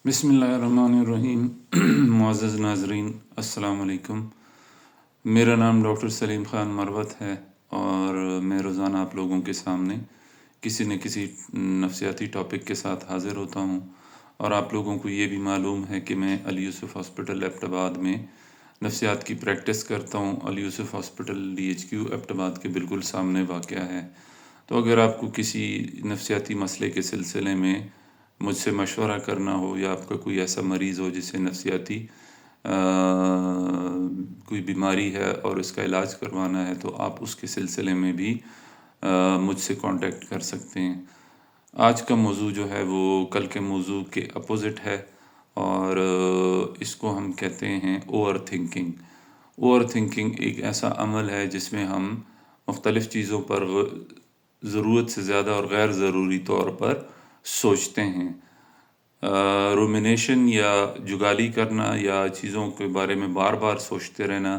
بسم اللہ الرحمن الرحیم۔ معزز ناظرین، السلام علیکم۔ میرا نام ڈاکٹر سلیم خان مروت ہے اور میں روزانہ آپ لوگوں کے سامنے کسی نہ کسی نفسیاتی ٹاپک کے ساتھ حاضر ہوتا ہوں، اور آپ لوگوں کو یہ بھی معلوم ہے کہ میں علی یوسف ہاسپٹل ایبٹ آباد میں نفسیات کی پریکٹس کرتا ہوں۔ علی یوسف ہاسپٹل DHQ ایبٹ آباد کے بالکل سامنے واقع ہے۔ تو اگر آپ کو کسی نفسیاتی مسئلے کے سلسلے میں مجھ سے مشورہ کرنا ہو، یا آپ کا کوئی ایسا مریض ہو جسے نفسیاتی کوئی بیماری ہے اور اس کا علاج کروانا ہے، تو آپ اس کے سلسلے میں بھی مجھ سے کانٹیکٹ کر سکتے ہیں۔ آج کا موضوع جو ہے وہ کل کے موضوع کے اپوزٹ ہے، اور اس کو ہم کہتے ہیں اوور تھنکنگ۔ اوور تھنکنگ ایک ایسا عمل ہے جس میں ہم مختلف چیزوں پر ضرورت سے زیادہ اور غیر ضروری طور پر سوچتے ہیں۔ رومینیشن یا جگالی کرنا یا چیزوں کے بارے میں بار بار سوچتے رہنا،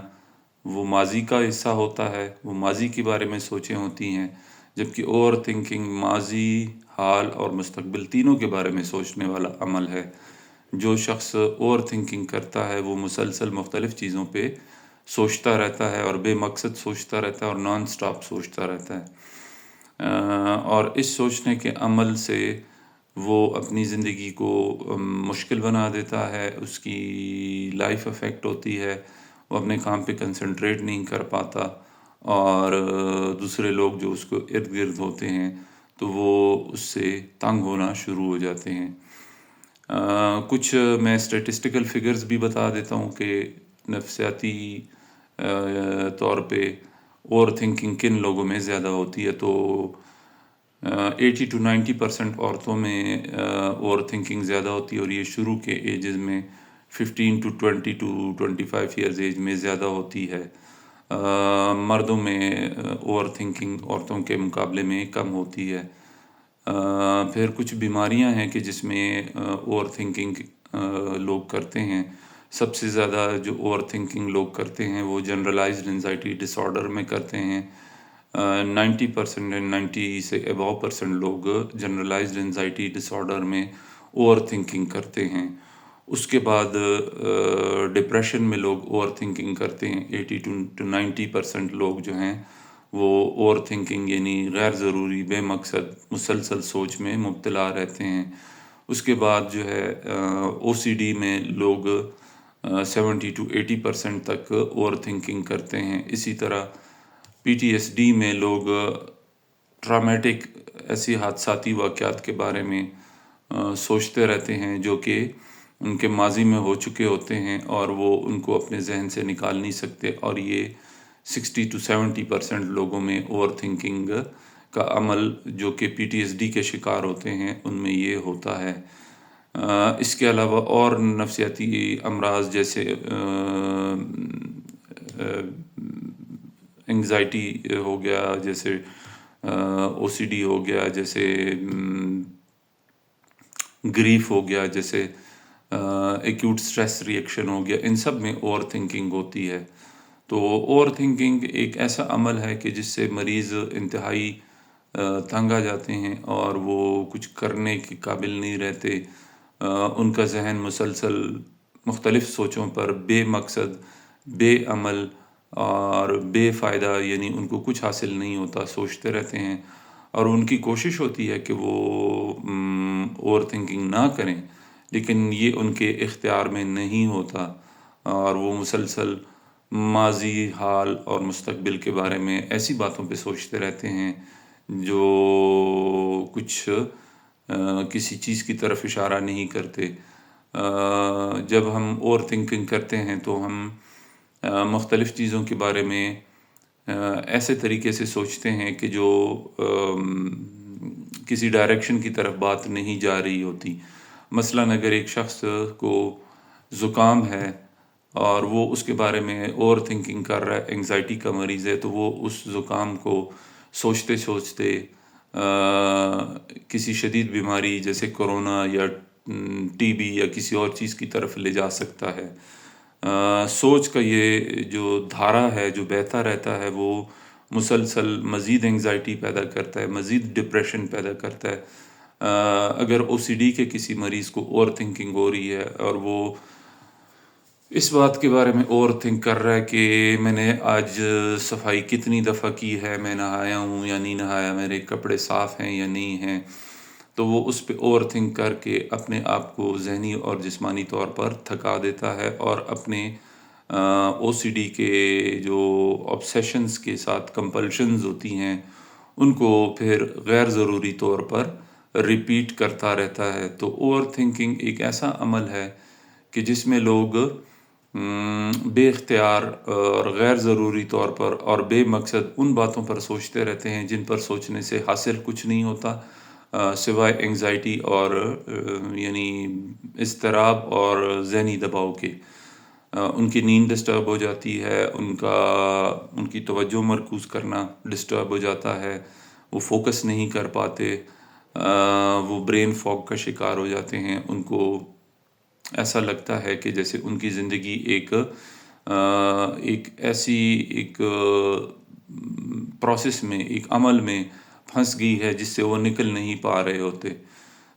وہ ماضی کا حصہ ہوتا ہے، وہ ماضی کے بارے میں سوچیں ہوتی ہیں، جبکہ اوور تھنکنگ ماضی، حال اور مستقبل تینوں کے بارے میں سوچنے والا عمل ہے۔ جو شخص اوور تھنکنگ کرتا ہے وہ مسلسل مختلف چیزوں پہ سوچتا رہتا ہے، اور بے مقصد سوچتا رہتا ہے، اور نان سٹاپ سوچتا رہتا ہے، اور اس سوچنے کے عمل سے وہ اپنی زندگی کو مشکل بنا دیتا ہے، اس کی لائف افیکٹ ہوتی ہے، وہ اپنے کام پہ کنسنٹریٹ نہیں کر پاتا، اور دوسرے لوگ جو اس کو ارد گرد ہوتے ہیں تو وہ اس سے تنگ ہونا شروع ہو جاتے ہیں۔ کچھ میں اسٹیٹسٹیکل فگرز بھی بتا دیتا ہوں کہ نفسیاتی طور پہ اوور تھنکنگ کن لوگوں میں زیادہ ہوتی ہے۔ تو 80 to 90% عورتوں میں اوور تھنکنگ زیادہ ہوتی ہے، اور یہ شروع کے ایجز میں 15 to 20 to 25 ایئرز ایج میں زیادہ ہوتی ہے۔ مردوں میں اوور تھنکنگ عورتوں کے مقابلے میں کم ہوتی ہے۔ پھر کچھ بیماریاں ہیں کہ جس میں اوور تھنکنگ لوگ کرتے ہیں۔ سب سے زیادہ جو اوور تھنکنگ لوگ کرتے ہیں وہ جنرلائزڈ انزائٹی ڈس آرڈر میں کرتے ہیں۔ 90% اینڈ 90 سے ابو % لوگ جنرلائزڈ انزائٹی ڈس آرڈر میں اوور تھنکنگ کرتے ہیں۔ اس کے بعد ڈپریشن میں لوگ اوور تھنکنگ کرتے ہیں۔ 80 to 90% لوگ جو ہیں وہ اوور تھنکنگ یعنی غیر ضروری بے مقصد مسلسل سوچ میں مبتلا رہتے ہیں۔ اس کے بعد جو ہے OCD میں لوگ 70 to 80% تک اوور تھنکنگ کرتے ہیں۔ اسی طرح PTSD میں لوگ ٹرامیٹک ایسی حادثاتی واقعات کے بارے میں سوچتے رہتے ہیں جو کہ ان کے ماضی میں ہو چکے ہوتے ہیں، اور وہ ان کو اپنے ذہن سے نکال نہیں سکتے، اور یہ 60 to 70% لوگوں میں اوور تھنکنگ کا عمل جو کہ PTSD کے شکار ہوتے ہیں ان میں یہ ہوتا ہے۔ اس کے علاوہ اور نفسیاتی امراض جیسے انگزائٹی ہو گیا، جیسے OCD ہو گیا، جیسے گریف ہو گیا، جیسے ایکیوٹ سٹریس ری ایکشن ہو گیا، ان سب میں اوور تھنکنگ ہوتی ہے۔ تو اوور تھنکنگ ایک ایسا عمل ہے کہ جس سے مریض انتہائی تنگ آ جاتے ہیں، اور وہ کچھ کرنے کے قابل نہیں رہتے۔ ان کا ذہن مسلسل مختلف سوچوں پر بے مقصد، بے عمل اور بے فائدہ، یعنی ان کو کچھ حاصل نہیں ہوتا، سوچتے رہتے ہیں، اور ان کی کوشش ہوتی ہے کہ وہ اوور تھنکنگ نہ کریں، لیکن یہ ان کے اختیار میں نہیں ہوتا، اور وہ مسلسل ماضی، حال اور مستقبل کے بارے میں ایسی باتوں پہ سوچتے رہتے ہیں جو کچھ کسی چیز کی طرف اشارہ نہیں کرتے۔ جب ہم اوور تھنکنگ کرتے ہیں تو ہم مختلف چیزوں کے بارے میں ایسے طریقے سے سوچتے ہیں کہ جو کسی ڈائریکشن کی طرف بات نہیں جا رہی ہوتی۔ مثلاً اگر ایک شخص کو زکام ہے اور وہ اس کے بارے میں اوور تھنکنگ کر رہا ہے، انگزائٹی کا مریض ہے، تو وہ اس زکام کو سوچتے سوچتے کسی شدید بیماری جیسے کورونا یا TB یا کسی اور چیز کی طرف لے جا سکتا ہے۔ سوچ کا یہ جو دھارا ہے جو بہتا رہتا ہے، وہ مسلسل مزید انگزائٹی پیدا کرتا ہے، مزید ڈپریشن پیدا کرتا ہے، اگر OCD کے کسی مریض کو اوور تھنکنگ ہو رہی ہے اور وہ اس بات کے بارے میں اوور تھنک کر رہا ہے کہ میں نے آج صفائی کتنی دفعہ کی ہے، میں نہایا ہوں یا نہیں نہایا، میرے کپڑے صاف ہیں یا نہیں ہیں، تو وہ اس پہ اوور تھنک کر کے اپنے آپ کو ذہنی اور جسمانی طور پر تھکا دیتا ہے، اور اپنے OCD کے جو آبسیشنز کے ساتھ کمپلشنز ہوتی ہیں ان کو پھر غیر ضروری طور پر ریپیٹ کرتا رہتا ہے۔ تو اوور تھنکنگ ایک ایسا عمل ہے کہ جس میں لوگ بے اختیار اور غیر ضروری طور پر اور بے مقصد ان باتوں پر سوچتے رہتے ہیں جن پر سوچنے سے حاصل کچھ نہیں ہوتا، سوائے انگزائٹی اور یعنی اضطراب اور ذہنی دباؤ کے۔ ان کی نیند ڈسٹرب ہو جاتی ہے، ان کی توجہ مرکوز کرنا ڈسٹرب ہو جاتا ہے، وہ فوکس نہیں کر پاتے، وہ برین فاگ کا شکار ہو جاتے ہیں، ان کو ایسا لگتا ہے کہ جیسے ان کی زندگی ایک ایک پروسیس میں، ایک عمل میں پھنس گئی ہے جس سے وہ نکل نہیں پا رہے ہوتے۔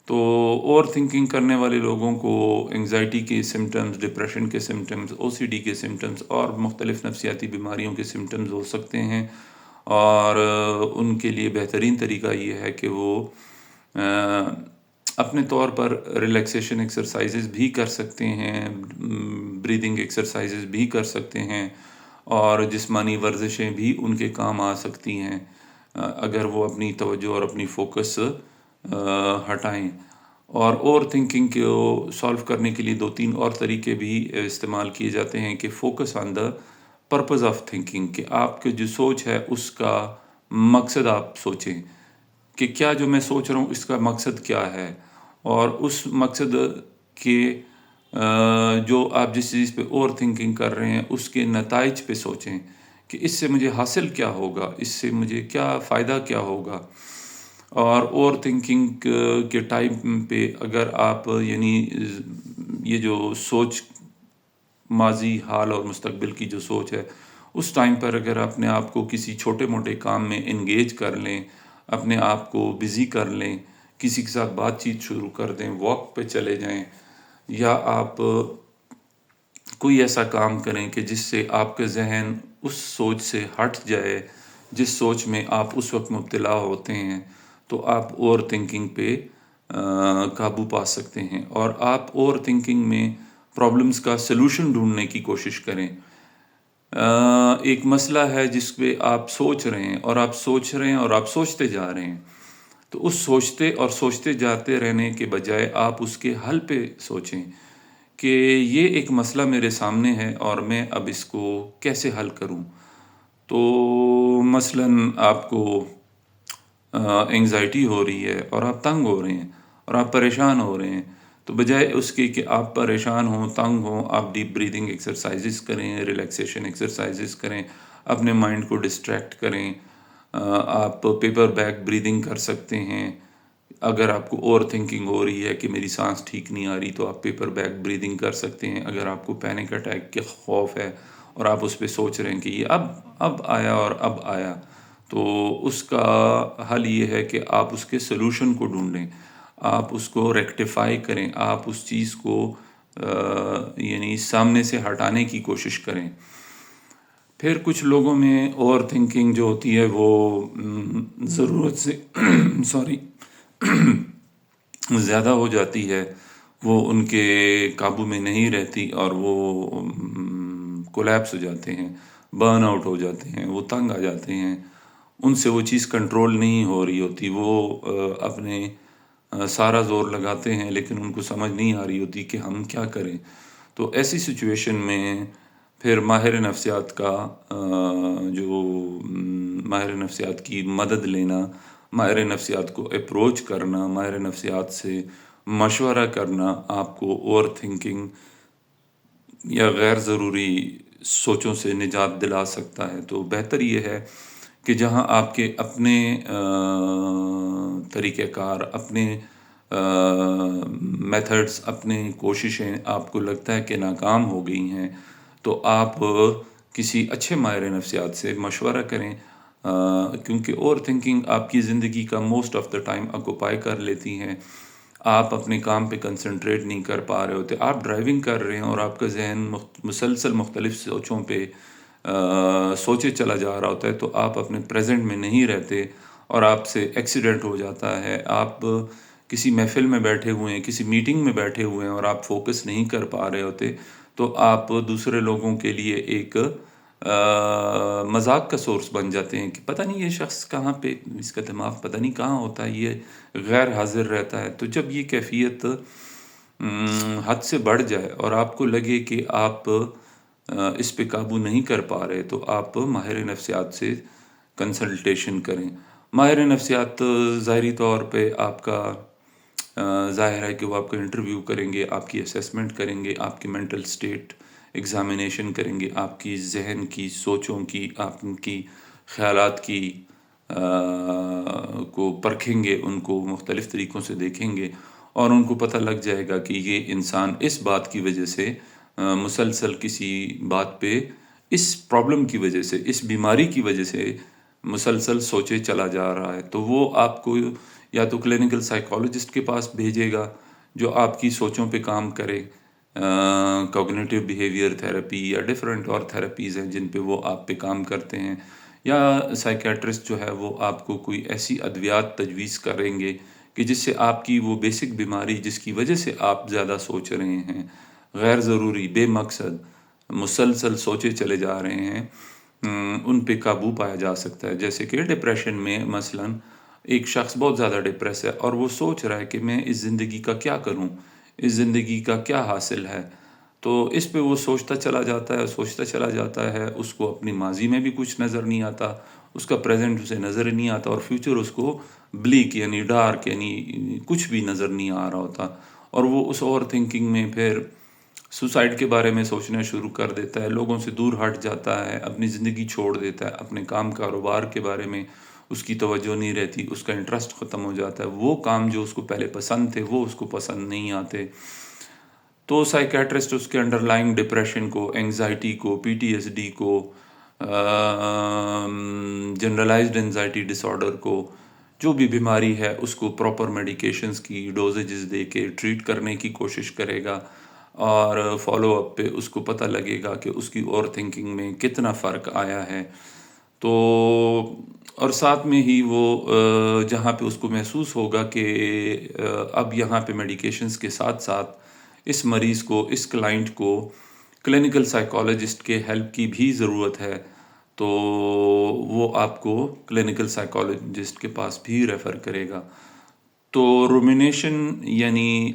تو اوور تھنکنگ کرنے والے لوگوں کو انگزائٹی کے سمٹمز، ڈپریشن کے سمٹمز، OCD کے سمٹمز اور مختلف نفسیاتی بیماریوں کے سمٹمز ہو سکتے ہیں، اور ان کے لیے بہترین طریقہ یہ ہے کہ وہ اپنے طور پر ریلیکسیشن ایکسرسائزز بھی کر سکتے ہیں، بریدنگ ایکسرسائزز بھی کر سکتے ہیں، اور جسمانی ورزشیں بھی ان کے کام آ سکتی ہیں اگر وہ اپنی توجہ اور اپنی فوکس ہٹائیں۔ اور اوور تھنکنگ کو سالو کرنے کے لیے 2-3 اور طریقے بھی استعمال کیے جاتے ہیں کہ focus on the purpose of thinking, کہ آپ کی جو سوچ ہے اس کا مقصد آپ سوچیں کہ کیا جو میں سوچ رہا ہوں اس کا مقصد کیا ہے، اور اس مقصد کے جو آپ جس چیز پہ اوور تھنکنگ کر رہے ہیں اس کے نتائج پہ سوچیں کہ اس سے مجھے حاصل کیا ہوگا، اس سے مجھے کیا فائدہ کیا ہوگا۔ اور اوور تھنکنگ کے ٹائم پہ اگر آپ یعنی یہ جو سوچ ماضی، حال اور مستقبل کی جو سوچ ہے، اس ٹائم پر اگر اپنے آپ کو کسی چھوٹے موٹے کام میں انگیج کر لیں، اپنے آپ کو بزی کر لیں، کسی کے ساتھ بات چیت شروع کر دیں، واک پہ چلے جائیں، یا آپ کوئی ایسا کام کریں کہ جس سے آپ کے ذہن اس سوچ سے ہٹ جائے جس سوچ میں آپ اس وقت مبتلا ہوتے ہیں، تو آپ اوور تھنکنگ پہ قابو پا سکتے ہیں، اور آپ اوور تھنکنگ میں پرابلمز کا سلوشن ڈھونڈنے کی کوشش کریں۔ ایک مسئلہ ہے جس پہ آپ سوچ رہے ہیں اور آپ سوچ رہے ہیں اور آپ سوچتے جا رہے ہیں، تو اس سوچتے اور سوچتے جاتے رہنے کے بجائے آپ اس کے حل پہ سوچیں کہ یہ ایک مسئلہ میرے سامنے ہے اور میں اب اس کو کیسے حل کروں۔ تو مثلاً آپ کو انگزائٹی ہو رہی ہے اور آپ تنگ ہو رہے ہیں اور آپ پریشان ہو رہے ہیں، تو بجائے اس کے کہ آپ پریشان ہوں، تنگ ہوں، آپ ڈیپ بریدنگ ایکسرسائزز کریں، ریلیکسیشن ایکسرسائزز کریں، اپنے مائنڈ کو ڈسٹریکٹ کریں۔ آپ پیپر بیک بریدنگ کر سکتے ہیں۔ اگر آپ کو اوور تھنکنگ ہو رہی ہے کہ میری سانس ٹھیک نہیں آ رہی، تو آپ پیپر بیک بریدنگ کر سکتے ہیں۔ اگر آپ کو پینک اٹیک کے خوف ہے اور آپ اس پہ سوچ رہے ہیں کہ یہ اب آیا اور اب آیا، تو اس کا حل یہ ہے کہ آپ اس کے سلوشن کو ڈھونڈیں، آپ اس کو ریکٹیفائی کریں، آپ اس چیز کو یعنی سامنے سے ہٹانے کی کوشش کریں۔ پھر کچھ لوگوں میں اوور تھنکنگ جو ہوتی ہے وہ ضرورت سے زیادہ ہو جاتی ہے، وہ ان کے قابو میں نہیں رہتی اور وہ کولیپس ہو جاتے ہیں، برن آؤٹ ہو جاتے ہیں، وہ تنگ آ جاتے ہیں، ان سے وہ چیز کنٹرول نہیں ہو رہی ہوتی، وہ اپنے سارا زور لگاتے ہیں لیکن ان کو سمجھ نہیں آ رہی ہوتی کہ ہم کیا کریں۔ تو ایسی سچویشن میں پھر ماہر نفسیات ماہر نفسیات کی مدد لینا، ماہر نفسیات کو اپروچ کرنا، ماہر نفسیات سے مشورہ کرنا آپ کو اوور تھنکنگ یا غیر ضروری سوچوں سے نجات دلا سکتا ہے۔ تو بہتر یہ ہے کہ جہاں آپ کے اپنے طریقہ کار، اپنے میتھڈز، اپنے کوششیں آپ کو لگتا ہے کہ ناکام ہو گئی ہیں، تو آپ کسی اچھے ماہر نفسیات سے مشورہ کریں، کیونکہ اوور تھنکنگ آپ کی زندگی کا most of the time occupy کر لیتی ہیں. آپ اپنے کام پہ کنسنٹریٹ نہیں کر پا رہے ہوتے. آپ ڈرائیونگ کر رہے ہیں اور آپ کا ذہن مسلسل مختلف سوچوں پہ سوچے چلا جا رہا ہوتا ہے، تو آپ اپنے پریزنٹ میں نہیں رہتے اور آپ سے ایکسیڈنٹ ہو جاتا ہے. آپ کسی محفل میں بیٹھے ہوئے ہیں، کسی میٹنگ میں بیٹھے ہوئے ہیں اور آپ فوکس نہیں کر پا رہے ہوتے، تو آپ دوسرے لوگوں کے لیے ایک مذاق کا سورس بن جاتے ہیں کہ پتہ نہیں یہ شخص کہاں پہ، اس کا دماغ پتہ نہیں کہاں ہوتا ہے، یہ غیر حاضر رہتا ہے. تو جب یہ کیفیت حد سے بڑھ جائے اور آپ کو لگے کہ آپ اس پہ قابو نہیں کر پا رہے، تو آپ ماہر نفسیات سے کنسلٹیشن کریں. ماہر نفسیات ظاہری طور پہ آپ کا ظاہر ہے کہ وہ آپ کا انٹرویو کریں گے، آپ کی اسیسمنٹ کریں گے، آپ کی مینٹل سٹیٹ ایگزامینیشن کریں گے، آپ کی ذہن کی سوچوں کی، آپ کی خیالات کی کو پرکھیں گے، ان کو مختلف طریقوں سے دیکھیں گے اور ان کو پتہ لگ جائے گا کہ یہ انسان اس بات کی وجہ سے مسلسل کسی بات پہ، اس پرابلم کی وجہ سے، اس بیماری کی وجہ سے مسلسل سوچے چلا جا رہا ہے. تو وہ آپ کو یا تو کلینکل سائیکالوجسٹ کے پاس بھیجے گا جو آپ کی سوچوں پہ کام کرے، کوگنیٹیو بیہیویئر تھیراپی یا ڈیفرنٹ اور تھیراپیز ہیں جن پہ وہ آپ پہ کام کرتے ہیں، یا سائیکیٹرسٹ جو ہے وہ آپ کو کوئی ایسی ادویات تجویز کریں گے کہ جس سے آپ کی وہ بیسک بیماری جس کی وجہ سے آپ زیادہ سوچ رہے ہیں، غیر ضروری بے مقصد مسلسل سوچے چلے جا رہے ہیں، ان پہ قابو پایا جا سکتا ہے. جیسے کہ ڈپریشن میں مثلاً ایک شخص بہت زیادہ ڈپریس ہے اور وہ سوچ رہا ہے کہ میں اس زندگی کا کیا کروں، اس زندگی کا کیا حاصل ہے. تو اس پہ وہ سوچتا چلا جاتا ہے، اس کو اپنی ماضی میں بھی کچھ نظر نہیں آتا، اس کا پریزنٹ اسے نظر ہی نہیں آتا، اور فیوچر اس کو بلیک یعنی ڈارک یعنی کچھ بھی نظر نہیں آ رہا ہوتا. اور وہ اس اوور تھنکنگ میں پھر سوسائڈ کے بارے میں سوچنا شروع کر دیتا ہے، لوگوں سے دور ہٹ جاتا ہے، اپنی زندگی چھوڑ دیتا ہے، اپنے کام کاروبار کے بارے میں اس کی توجہ نہیں رہتی، اس کا انٹرسٹ ختم ہو جاتا ہے، وہ کام جو اس کو پہلے پسند تھے وہ اس کو پسند نہیں آتے. تو سائیکیٹرسٹ اس کے انڈر لائنگ ڈپریشن کو، انگزائٹی کو، پی ٹی ایس ڈی کو، جنرلائزڈ انزائٹی ڈس آرڈر کو، جو بھی بیماری ہے اس کو پراپر میڈیکیشنز کی ڈوزیجز دے کے ٹریٹ کرنے کی کوشش کرے گا، اور فالو اپ پہ اس کو پتہ لگے گا کہ اس کی اوور تھنکنگ میں کتنا فرق آیا ہے. تو اور ساتھ میں ہی وہ جہاں پہ اس کو محسوس ہوگا کہ اب یہاں پہ میڈیکیشنز کے ساتھ ساتھ اس مریض کو، اس کلائنٹ کو کلینکل سائیکالوجسٹ کے ہیلپ کی بھی ضرورت ہے، تو وہ آپ کو کلینکل سائیکالوجسٹ کے پاس بھی ریفر کرے گا. تو رومینیشن یعنی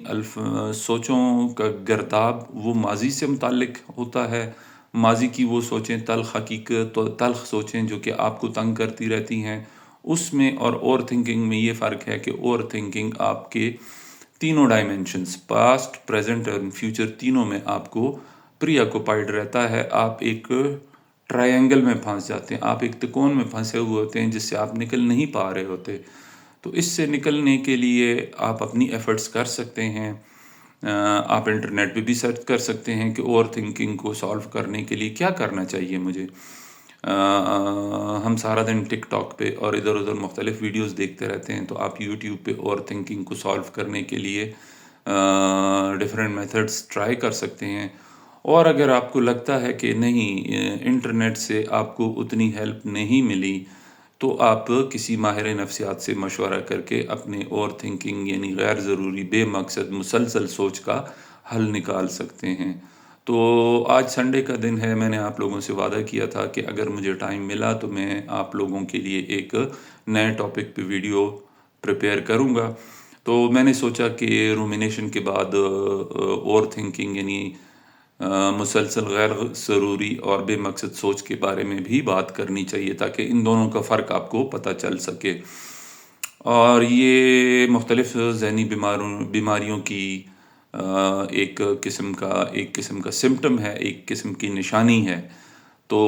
سوچوں کا گرداب وہ ماضی سے متعلق ہوتا ہے، ماضی کی وہ سوچیں، تلخ حقیقت اور تلخ سوچیں جو کہ آپ کو تنگ کرتی رہتی ہیں، اس میں اور اوور تھنکنگ میں یہ فرق ہے کہ اوور تھنکنگ آپ کے تینوں ڈائمینشنز پاسٹ، پریزنٹ اور فیوچر تینوں میں آپ کو پری آکوپائڈ رہتا ہے. آپ ایک ٹرائی اینگل میں پھنس جاتے ہیں، آپ ایک تکون میں پھنسے ہوئے ہوتے ہیں جس سے آپ نکل نہیں پا رہے ہوتے. تو اس سے نکلنے کے لیے آپ اپنی ایفرٹس کر سکتے ہیں. آپ انٹرنیٹ پہ بھی سرچ کر سکتے ہیں کہ اوور تھنکنگ کو سالو کرنے کے لیے کیا کرنا چاہیے مجھے. ہم سارا دن ٹک ٹاک پہ اور ادھر ادھر مختلف ویڈیوز دیکھتے رہتے ہیں، تو آپ یوٹیوب پہ اوور تھنکنگ کو سالو کرنے کے لیے ڈفرینٹ میتھڈس ٹرائی کر سکتے ہیں. اور اگر آپ کو لگتا ہے کہ نہیں انٹرنیٹ سے آپ کو اتنی ہیلپ نہیں ملی، تو آپ کسی ماہر نفسیات سے مشورہ کر کے اپنے اوور تھنکنگ یعنی غیر ضروری بے مقصد مسلسل سوچ کا حل نکال سکتے ہیں. تو آج سنڈے کا دن ہے، میں نے آپ لوگوں سے وعدہ کیا تھا کہ اگر مجھے ٹائم ملا تو میں آپ لوگوں کے لیے ایک نئے ٹاپک پہ ویڈیو پریپیئر کروں گا. تو میں نے سوچا کہ رومینیشن کے بعد اوور تھنکنگ یعنی مسلسل غیر ضروری اور بے مقصد سوچ کے بارے میں بھی بات کرنی چاہیے تاکہ ان دونوں کا فرق آپ کو پتہ چل سکے. اور یہ مختلف ذہنی بیماریوں کی ایک قسم کا سمٹم ہے، ایک قسم کی نشانی ہے. تو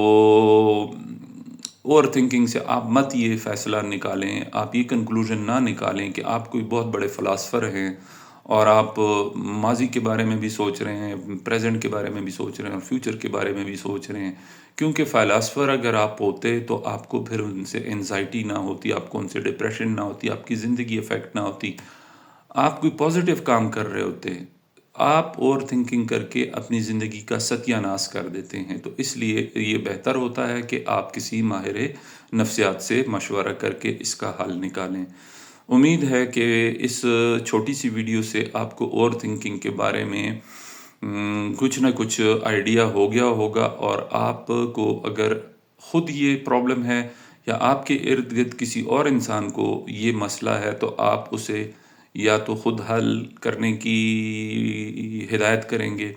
اوور تھنکنگ سے آپ مت یہ فیصلہ نکالیں، آپ یہ کنکلوژن نہ نکالیں کہ آپ کوئی بہت بڑے فلاسفر ہیں اور آپ ماضی کے بارے میں بھی سوچ رہے ہیں، پریزنٹ کے بارے میں بھی سوچ رہے ہیں اور فیوچر کے بارے میں بھی سوچ رہے ہیں، کیونکہ فلاسفر اگر آپ ہوتے تو آپ کو پھر ان سے انزائٹی نہ ہوتی، آپ کو ان سے ڈپریشن نہ ہوتی، آپ کی زندگی افیکٹ نہ ہوتی، آپ کوئی پازیٹیو کام کر رہے ہوتے. آپ اوور تھنکنگ کر کے اپنی زندگی کا ستیہ ناش کر دیتے ہیں. تو اس لیے یہ بہتر ہوتا ہے کہ آپ کسی ماہر نفسیات سے مشورہ کر کے اس کا حل نکالیں. امید ہے کہ اس چھوٹی سی ویڈیو سے آپ کو اوور تھنکنگ کے بارے میں کچھ نہ کچھ آئیڈیا ہو گیا ہوگا، اور آپ کو اگر خود یہ پرابلم ہے یا آپ کے ارد گرد کسی اور انسان کو یہ مسئلہ ہے تو آپ اسے یا تو خود حل کرنے کی ہدایت کریں گے،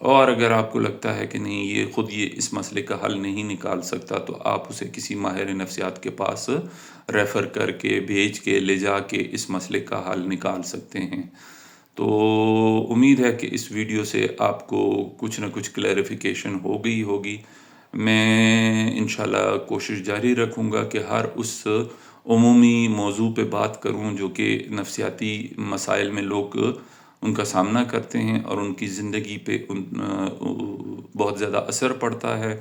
اور اگر آپ کو لگتا ہے کہ نہیں یہ اس مسئلے کا حل نہیں نکال سکتا تو آپ اسے کسی ماہر نفسیات کے پاس ریفر کر کے بھیج کے لے جا کے اس مسئلے کا حل نکال سکتے ہیں. تو امید ہے کہ اس ویڈیو سے آپ کو کچھ نہ کچھ کلیریفیکیشن ہو گئی ہوگی. میں انشاءاللہ کوشش جاری رکھوں گا کہ ہر اس عمومی موضوع پہ بات کروں جو کہ نفسیاتی مسائل میں لوگ ان کا سامنا کرتے ہیں اور ان کی زندگی پہ بہت زیادہ اثر پڑتا ہے،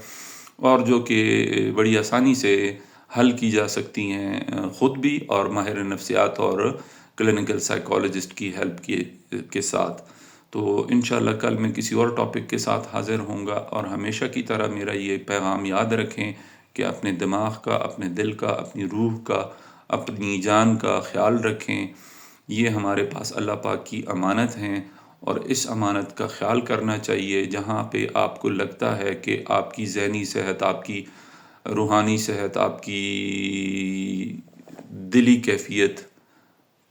اور جو کہ بڑی آسانی سے حل کی جا سکتی ہیں خود بھی اور ماہر نفسیات اور کلینکل سائیکالوجسٹ کی ہیلپ کے ساتھ. تو انشاءاللہ کل میں کسی اور ٹاپک کے ساتھ حاضر ہوں گا، اور ہمیشہ کی طرح میرا یہ پیغام یاد رکھیں کہ اپنے دماغ کا، اپنے دل کا، اپنی روح کا، اپنی جان کا خیال رکھیں. یہ ہمارے پاس اللہ پاک کی امانت ہیں، اور اس امانت کا خیال کرنا چاہیے. جہاں پہ آپ کو لگتا ہے کہ آپ کی ذہنی صحت، آپ کی روحانی صحت، آپ کی دلی کیفیت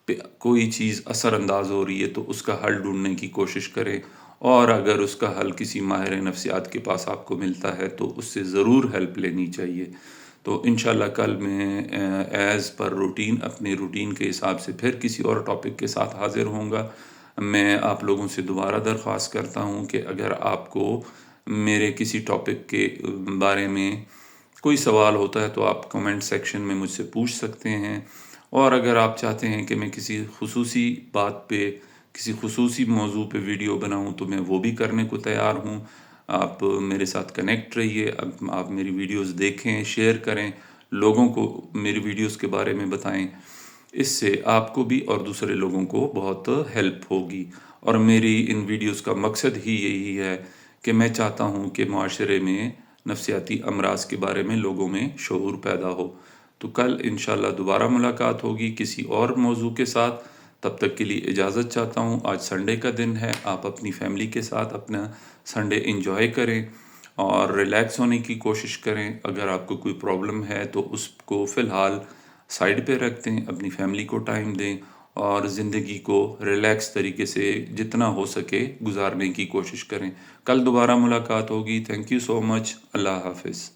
پہ کوئی چیز اثر انداز ہو رہی ہے تو اس کا حل ڈھونڈنے کی کوشش کریں، اور اگر اس کا حل کسی ماہر نفسیات کے پاس آپ کو ملتا ہے تو اس سے ضرور ہیلپ لینی چاہیے. تو انشاءاللہ کل میں ایز پر روٹین، اپنے روٹین کے حساب سے پھر کسی اور ٹاپک کے ساتھ حاضر ہوں گا. میں آپ لوگوں سے دوبارہ درخواست کرتا ہوں کہ اگر آپ کو میرے کسی ٹاپک کے بارے میں کوئی سوال ہوتا ہے تو آپ کمنٹ سیکشن میں مجھ سے پوچھ سکتے ہیں، اور اگر آپ چاہتے ہیں کہ میں کسی خصوصی بات پہ، کسی خصوصی موضوع پہ ویڈیو بناؤں تو میں وہ بھی کرنے کو تیار ہوں. آپ میرے ساتھ کنیکٹ رہیے، آپ میری ویڈیوز دیکھیں، شیئر کریں، لوگوں کو میری ویڈیوز کے بارے میں بتائیں. اس سے آپ کو بھی اور دوسرے لوگوں کو بہت ہیلپ ہوگی. اور میری ان ویڈیوز کا مقصد ہی یہی ہے کہ میں چاہتا ہوں کہ معاشرے میں نفسیاتی امراض کے بارے میں لوگوں میں شعور پیدا ہو. تو کل انشاءاللہ دوبارہ ملاقات ہوگی کسی اور موضوع کے ساتھ. تب تک کے لیے اجازت چاہتا ہوں. آج سنڈے کا دن ہے، آپ اپنی فیملی کے ساتھ اپنا سنڈے انجوائے کریں اور ریلیکس ہونے کی کوشش کریں. اگر آپ کو کوئی پرابلم ہے تو اس کو فی الحال سائڈ پہ رکھ دیں، اپنی فیملی کو ٹائم دیں اور زندگی کو ریلیکس طریقے سے جتنا ہو سکے گزارنے کی کوشش کریں. کل دوبارہ ملاقات ہوگی. تھینک یو سو مچ. اللہ حافظ.